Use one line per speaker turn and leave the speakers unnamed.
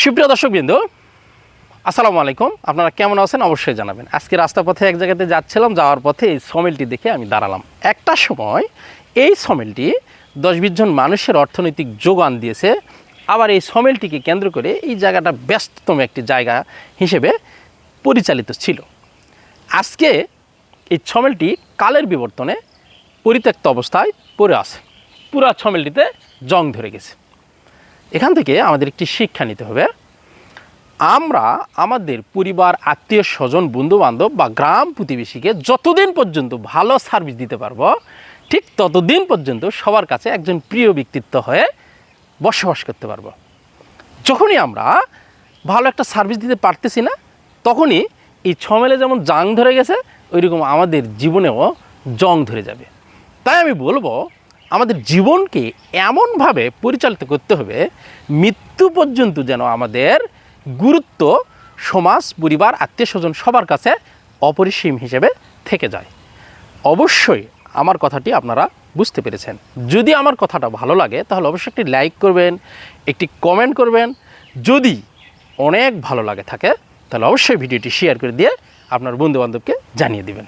সুপ্রিয় দর্শকবৃন্দ, আসসালামু আলাইকুম। আপনারা কেমন আছেন অবশ্যই জানাবেন। আজকে রাস্তার পথে এক জায়গাতে যাচ্ছিলাম, যাওয়ার পথে এই সমিলটি দেখে আমি দাঁড়ালাম। একটা সময় এই সমিলটি 10-20 জন মানুষের অর্থনৈতিক যোগান দিয়েছে। আবার এই সমিলটিকে কেন্দ্র করে এই জায়গাটা ব্যস্ততম একটি জায়গা হিসেবে পরিচালিত ছিল। আজকে এই সমিলটি কালের বিবর্তনে পরিত্যক্ত অবস্থায় পড়ে আছে। পুরা সমিলটিতে জং ধরে গেছে। এখান থেকে আমাদের একটি শিক্ষা নিতে হবে। আমরা আমাদের পরিবার, আত্মীয় স্বজন, বন্ধুবান্ধব বা গ্রাম প্রতিবেশীকে যতদিন পর্যন্ত ভালো সার্ভিস দিতে পারবো, ঠিক ততদিন পর্যন্ত সবার কাছে একজন প্রিয় ব্যক্তিত্ব হয়ে বসবাস করতে পারবো। যখনই আমরা ভালো একটা সার্ভিস দিতে পারতেছি না, তখনই এই সমেলে যেমন জাং ধরে গেছে, ওইরকম আমাদের জীবনেও জং ধরে যাবে। তাই আমি বলবো, আমাদের জীবনকে এমনভাবে পরিচালিত করতে হবে, মৃত্যু পর্যন্ত যেন আমাদের গুরুত্ব সমাজ, পরিবার, আত্মীয় স্বজন সবার কাছে অপরিসীম হিসেবে থেকে যায়। অবশ্যই আমার কথাটি আপনারা বুঝতে পেরেছেন। যদি আমার কথাটা ভালো লাগে তাহলে অবশ্যই একটি লাইক করবেন, একটি কমেন্ট করবেন। যদি অনেক ভালো লাগে থাকে তাহলে অবশ্যই ভিডিওটি শেয়ার করে দিয়ে আপনার বন্ধুবান্ধবকে জানিয়ে দিবেন।